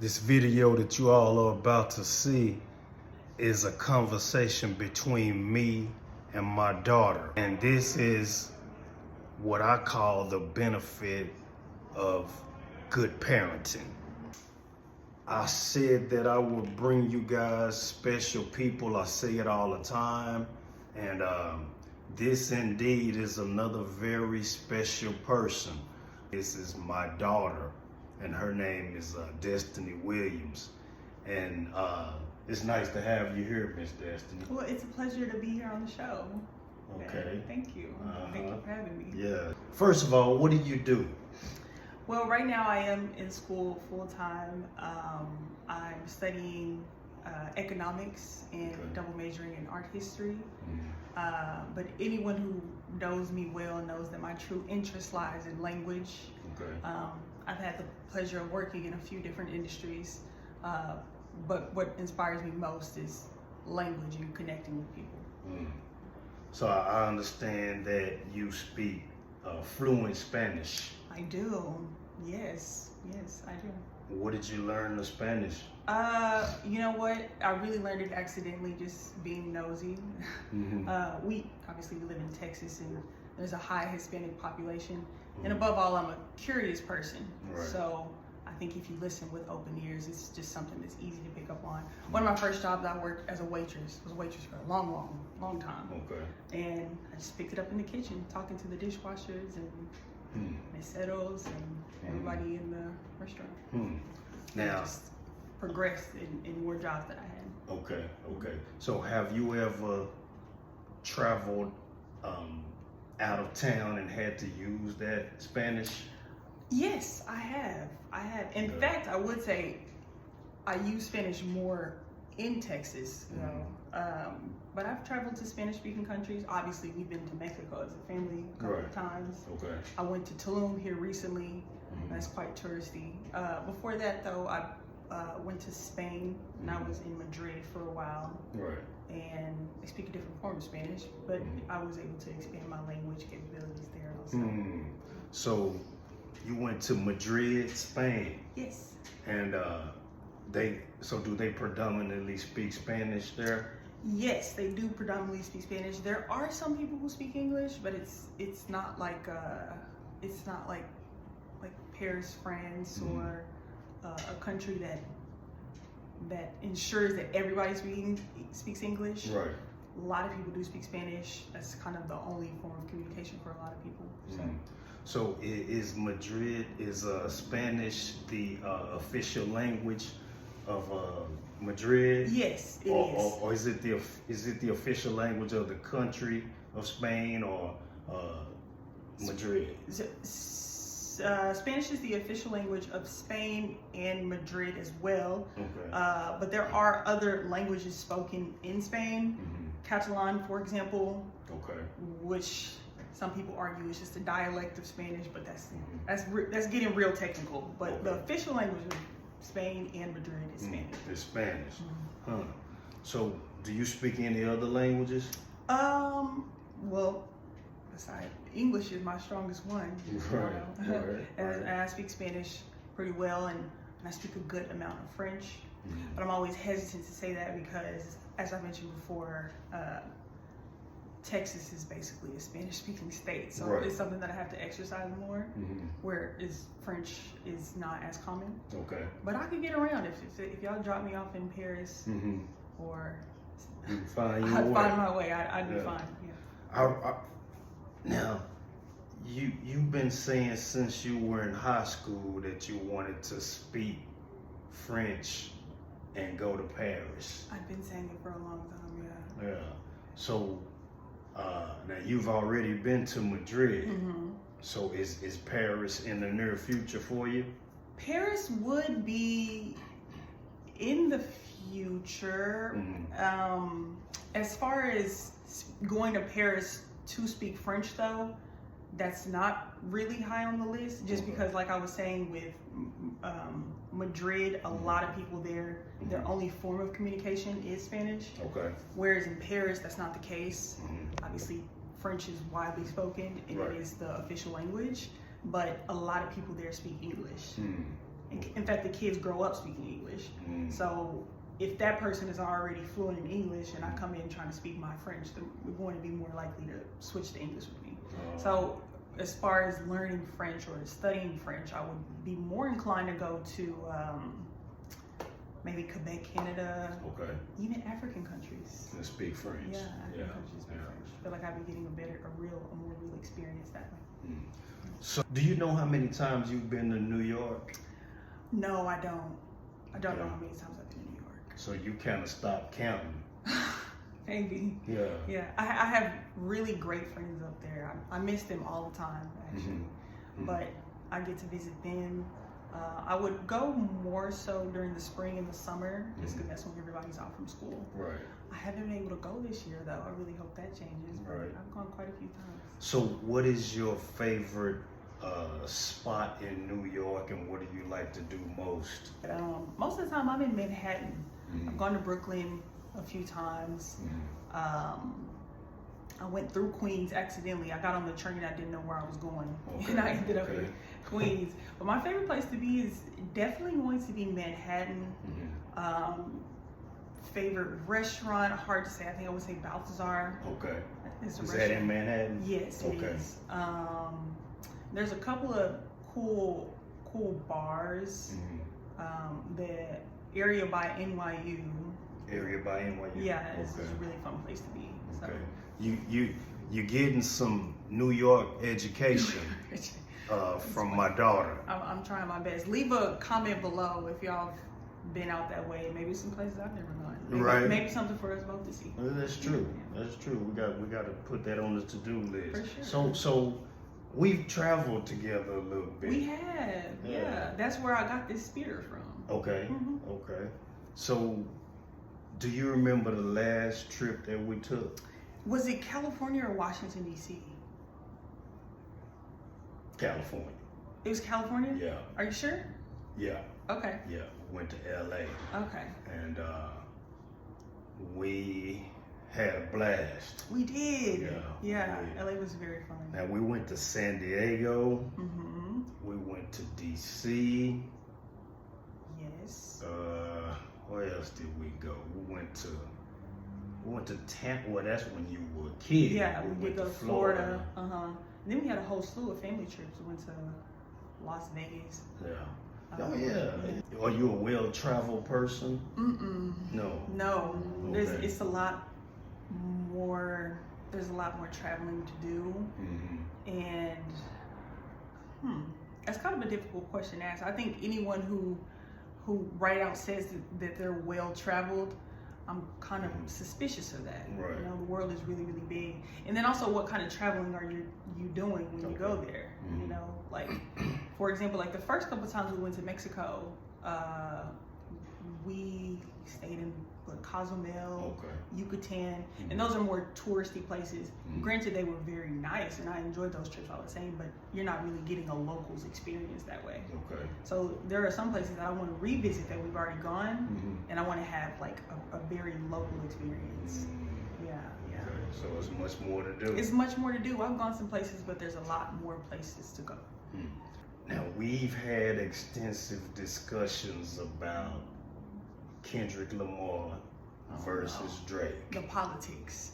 This video that you all are about to see is a conversation between me and my daughter. And this is what I call the benefit of good parenting. I said that I would bring you guys special people. I say it all the time. And this indeed is another very special person. This is my daughter, and her name is Destiny Williams. And it's nice to have you here, Miss Destiny. Well, it's a pleasure to be here on the show. Okay. Thank you. Thank you for having me. Yeah. First of all, what do you do? Well, right now I am in school full time. I'm studying economics and double majoring in art history. But anyone who knows me well knows that my true interest lies in language. Okay. I've had the pleasure of working in a few different industries, but what inspires me most is language and connecting with people. So I understand that you speak fluent Spanish. I do. Yes, I do. What did you learn the Spanish? You know what? I really learned it accidentally, just being nosy. We live in Texas, and there's a high Hispanic population. And above all, I'm a curious person. Right. So I think if you listen with open ears, it's just something that's easy to pick up on. One of my first jobs, I worked as a waitress. I was a waitress for a long time. Okay. And I just picked it up in the kitchen, talking to the dishwashers and meseros and everybody in the restaurant. Now, just progressed in more jobs that I had. Okay. So have you ever traveled out of town and had to use that Spanish? Yes, I have. In fact, I would say I use Spanish more in Texas, you know. But I've traveled to Spanish-speaking countries. Obviously, we've been to Mexico as a family a couple of times. Okay. I went to Tulum here recently. That's quite touristy. Before that, though, I went to Spain, and I was in Madrid for a while. Right. And I speak a different form of Spanish, but I was able to expand my language capabilities there also. So you went to Madrid, Spain. Yes. And do they predominantly speak Spanish there? Yes, they do predominantly speak Spanish. There are some people who speak English, but it's not like Paris, France, or a country that ensures that everybody speaks English. Right. A lot of people do speak Spanish. That's kind of the only form of communication for a lot of people. So is Spanish the official language of Madrid? Yes, it is. Or is it the official language of the country of Spain or Madrid? Spanish is the official language of Spain and Madrid as well. Okay. But there are other languages spoken in Spain. Catalan, for example. Okay. Which some people argue is just a dialect of Spanish, but that's getting real technical. But the official language of Spain and Madrid is Spanish. It's Spanish. So, do you speak any other languages? Well, aside, English is my strongest one. Right. And I speak Spanish pretty well, and I speak a good amount of French. But I'm always hesitant to say that because, as I mentioned before, Texas is basically a Spanish-speaking state, so it's something that I have to exercise more. Whereas French is not as common. Okay. But I could get around if y'all drop me off in Paris, or I'd find my way. I'd be fine. Yeah. Now, you've been saying since you were in high school that you wanted to speak French and go to Paris. I've been saying it for a long time. Yeah. So now you've already been to Madrid. So is Paris in the near future for you? Paris would be in the future. As far as going to Paris to speak French, though, that's not really high on the list, just because, like I was saying, with Madrid, a lot of people there, their only form of communication is Spanish. Okay. Whereas in Paris, that's not the case. Obviously, French is widely spoken, and it is the official language, but a lot of people there speak English. In fact, the kids grow up speaking English. So if that person is already fluent in English and I come in trying to speak my French, then we're going to be more likely to switch to English with me. So as far as learning French or studying French, I would be more inclined to go to maybe Quebec, Canada, even African countries. And speak French. Yeah, African countries speak French. I feel like I'd be getting a more real experience that way. So, do you know how many times you've been to New York? No, I don't. I don't know how many times I've been to New York. So you kind of stopped counting. Maybe. Yeah. Yeah. I have really great friends up there. I miss them all the time, actually. But I get to visit them. I would go more so during the spring and the summer, just because that's when everybody's out from school. Right. I haven't been able to go this year, though. I really hope that changes. Right. I've gone quite a few times. So what is your favorite spot in New York, and what do you like to do most? Most of the time I'm in Manhattan. I've gone to Brooklyn a few times. I went through Queens accidentally. I got on the train, I didn't know where I was going, and I ended up in Queens. But my favorite place to be is definitely going to be Manhattan. Favorite restaurant, hard to say. I think I would say Balthazar. Okay. Is that in Manhattan? Yes, it is. There's a couple of cool bars. The area by NYU. Area by NYU. Yeah, it's a really fun place to be. So. You're getting some New York education from my daughter. I'm trying my best. Leave a comment below if y'all have been out that way. Maybe some places I've never gone. Maybe something for us both to see. Well, that's true. That's true. We got to put that on the to-do list. For sure. So we've traveled together a little bit. We have. Yeah. That's where I got this spirit from. Okay. Okay. So, do you remember the last trip that we took? Was it California or Washington, D.C.? California. It was California? Yeah. Are you sure? Yeah. Okay. Yeah. Went to L.A. Okay. And we had a blast. We did. Yeah. We did. L.A. was very fun. Now, we went to San Diego. We went to D.C. Yes. Where else did we go? We went to Tampa. Well, that's when you were a kid. Yeah, we did go to Florida. And then we had a whole slew of family trips. We went to Las Vegas. Yeah. Are you a well-traveled person? No. Okay. It's a lot more. There's a lot more traveling to do, and that's kind of a difficult question to ask. I think anyone who right out says that they're well-traveled, I'm kind of suspicious of that. Right. You know, the world is really, really big. And then also, what kind of traveling are you doing when you go there? You know, like, for example, like the first couple times we went to Mexico, we stayed in Cozumel, Yucatan, and those are more touristy places. Granted, they were very nice, and I enjoyed those trips all the same, but you're not really getting a local's experience that way. So there are some places that I want to revisit that we've already gone, and I want to have like a very local experience. Yeah. So it's much more to do. It's much more to do. I've gone some places, but there's a lot more places to go. Now, we've had extensive discussions about Kendrick Lamar versus Drake. The politics.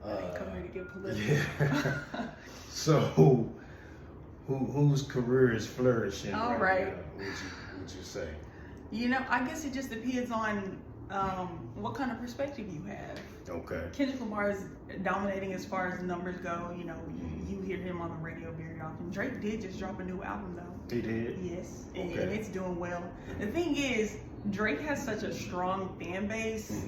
I didn't come here to get political. Yeah. So, whose career is flourishing right now, would you say? You know, I guess it just depends on what kind of perspective you have. Okay. Kendrick Lamar is dominating as far as numbers go. You know, you hear him on the radio very often. Drake did just drop a new album, though. He did? Yes, and it's doing well. The thing is, Drake has such a strong fan base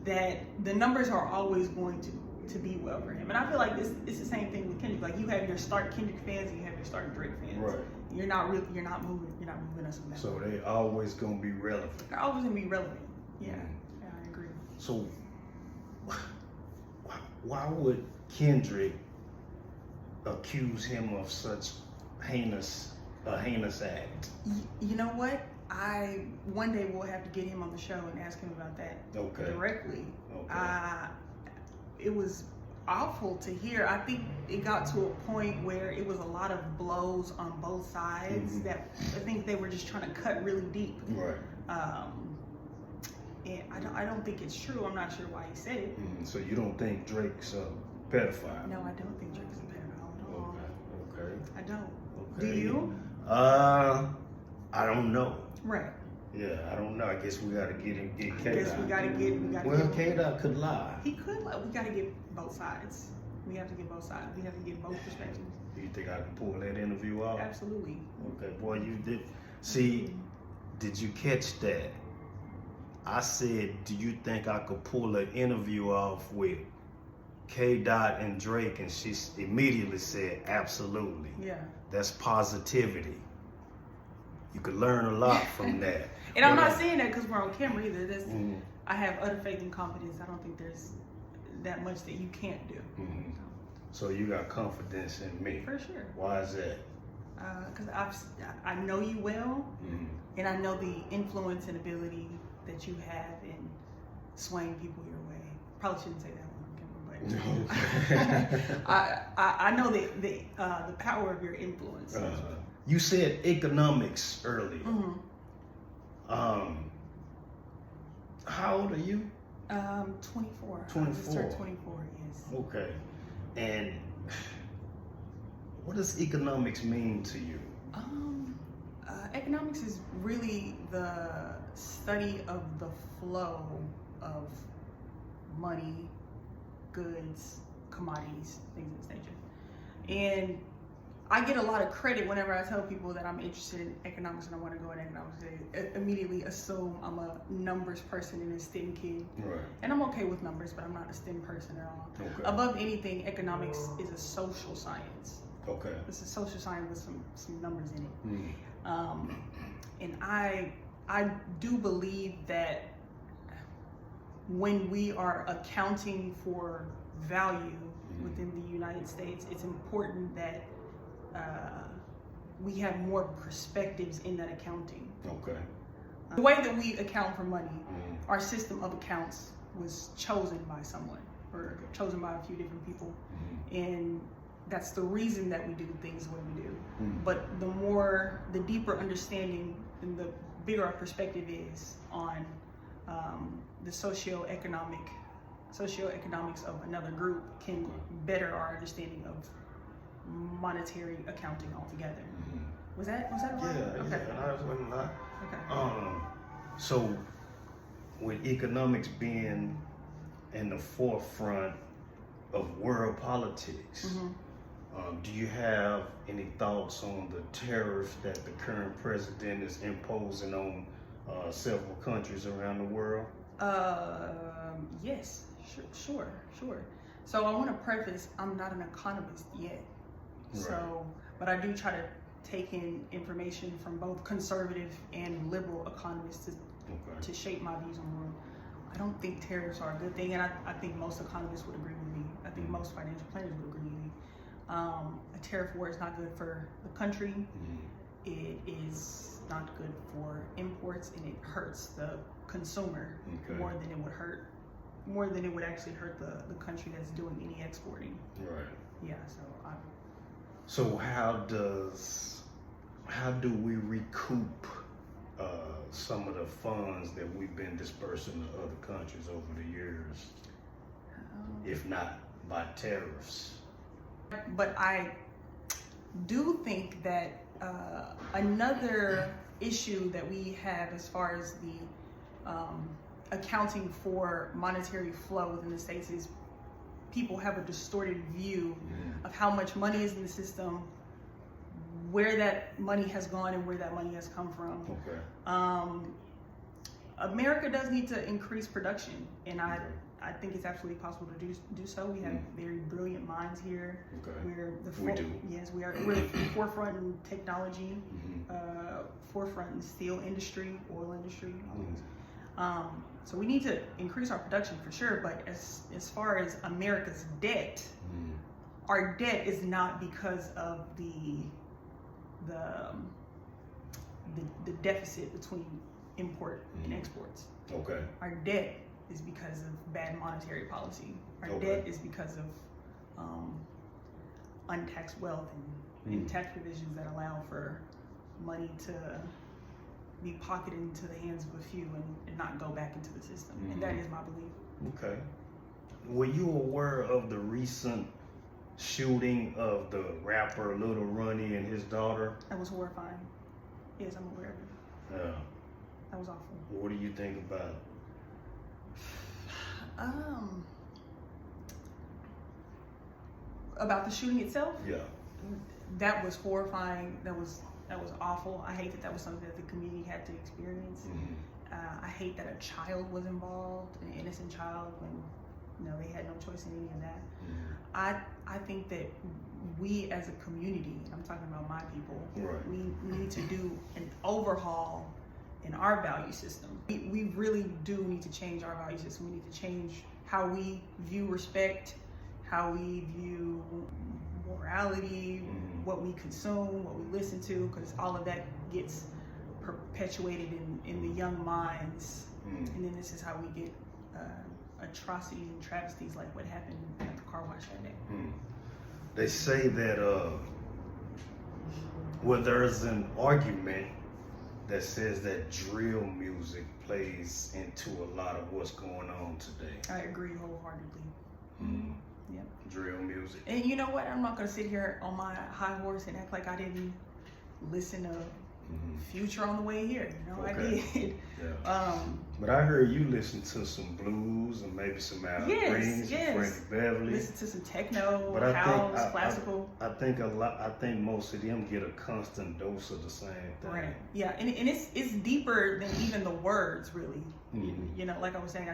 that the numbers are always going to be well for him. And I feel like it's the same thing with Kendrick. Like, you have your start Kendrick fans and you have your start Drake fans. Right. You're not moving us from that. So they always gonna be relevant. They're always gonna be relevant. Yeah. Yeah, I agree. So why would Kendrick accuse him of such a heinous act? You know what? One day we'll have to get him on the show and ask him about that directly. It was awful to hear. I think it got to a point where it was a lot of blows on both sides that I think they were just trying to cut really deep. Right. And I don't think it's true. I'm not sure why he said it. So you don't think Drake's a pedophile? No, I don't think Drake's a pedophile at all. Okay. I don't. Okay. Do you? I don't know. Right. Yeah, I don't know. I guess we gotta get I K-Dot. guess we gotta get. Well, K-Dot could lie. He could lie. We gotta get both sides. We have to get both sides. We have to get both perspectives. Do you think I can pull that interview off? Absolutely. Okay, boy, you did. See, did you catch that? I said, do you think I could pull an interview off with K-Dot and Drake? And she immediately said, absolutely. Yeah. That's positivity. You could learn a lot from that. And I'm not saying that because we're on camera either. I have utter faith and confidence. I don't think there's that much that you can't do. So you got confidence in me? For sure. Why is that? Because I know you well, and I know the influence and ability that you have in swaying people your way. Probably shouldn't say that one on camera, but I know the power of your influence. You said economics earlier. How old are you? 24. 24. I just turned 24, yes. Okay. And what does economics mean to you? Economics is really the study of the flow of money, goods, commodities, things of this nature. And I get a lot of credit whenever I tell people that I'm interested in economics and I want to go in economics. They immediately assume I'm a numbers person and a STEM kid. Right. And I'm okay with numbers, but I'm not a STEM person at all. Okay. Above anything, economics is a social science. Okay. It's a social science with some numbers in it. And I do believe that when we are accounting for value within the United States, it's important that we have more perspectives in that accounting. Okay. The way that we account for money, our system of accounts was chosen by someone, or chosen by a few different people. And that's the reason that we do things the way we do. But the deeper understanding and the bigger our perspective is on the socioeconomics of another group can better our understanding of monetary accounting altogether. Was that right? Yeah. Okay. Yeah, I was not. Okay. So with economics being in the forefront of world politics, do you have any thoughts on the tariffs that the current president is imposing on several countries around the world? Yes, sure. So I want to preface, I'm not an economist yet. Right. So, but I do try to take in information from both conservative and liberal economists to shape my views on the world. I don't think tariffs are a good thing, and I think most economists would agree with me. I think most financial planners would agree with me. A tariff war is not good for the country. It is not good for imports, and it hurts the consumer more than it would actually hurt the country that's doing any exporting. Right. Yeah. So how do we recoup some of the funds that we've been dispersing to other countries over the years, if not by tariffs? But I do think that another issue that we have as far as the accounting for monetary flow within the States is people have a distorted view of how much money is in the system, where that money has gone and where that money has come from. Okay. America does need to increase production, and I think it's absolutely possible to do so. We have very brilliant minds here. Okay. We do. Yes, we are. We're the forefront in technology, forefront in steel industry, oil industry. So we need to increase our production for sure. But as far as America's debt, our debt is not because of the deficit between import and exports. Okay. Our debt is because of bad monetary policy. Our debt is because of untaxed wealth and tax provisions that allow for money to be pocketed into the hands of a few and not go back into the system. And that is my belief. Okay. Were you aware of the recent shooting of the rapper Lil Ronnie and his daughter? That was horrifying. Yes, I'm aware of it. Yeah. That was awful. What do you think about it? About the shooting itself? Yeah. That was horrifying. That was awful. I hate that was something that the community had to experience. I hate that a child was involved, an innocent child, when they had no choice in any of that. I think that we as a community, I'm talking about my people, right, we need to do an overhaul in our value system. We really do need to change our value system. We need to change how we view respect, how we view morality, what we consume, what we listen to, because all of that gets perpetuated in the young minds. And then this is how we get atrocities and travesties like what happened at the car wash that day. They say that there's an argument that says that drill music plays into a lot of what's going on today. I agree wholeheartedly. Yep. Drill music. And you know what? I'm not going to sit here on my high horse and act like I didn't listen to Future on the way here. I did. Yeah. But I heard you listen to some blues and maybe some Al Green, some Frankie Beverly. Listen to some techno, but house, classical. I think most of them get a constant dose of the same thing. Right. Yeah, and it's deeper than even the words, really. Like I was saying,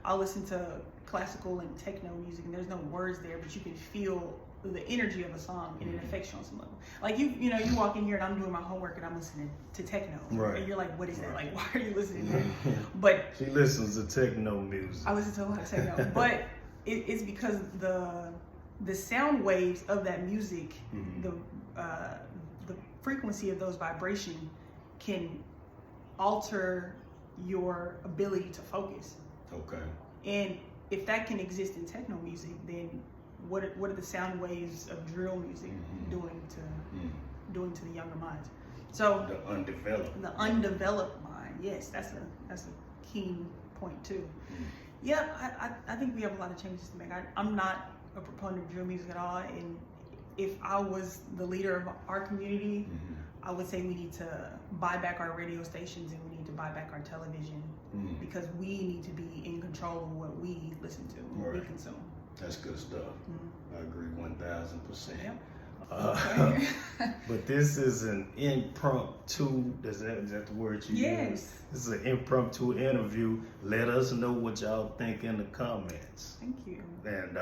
I'll listen to classical and techno music, and there's no words there, but you can feel the energy of a song, and it affects you on some level. Like you walk in here and I'm doing my homework and I'm listening to techno, right? And you're like, what is that? Like, why are you listening to that? But she listens to techno music. I listen to a lot of techno, but it's because the sound waves of that music, the frequency of those vibrations can alter your ability to focus. Okay. And if that can exist in techno music, then what are the sound waves of drill music doing to the younger minds? So the undeveloped mind. Yes, that's a keen point too. Yeah, I think we have a lot of changes to make. I'm not a proponent of drill music at all, and if I was the leader of our community, I would say we need to buy back our radio stations and we need to buy back our television because we need to be in control of what we listen to, what we consume. That's good stuff. I agree 1,000%. Yep. But this is an impromptu, is that the word you use? This is an impromptu interview. Let us know what y'all think in the comments. Thank you. And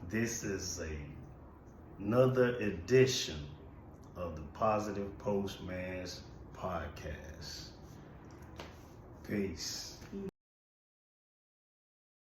this is another edition of the Positive Postman's podcast. Peace.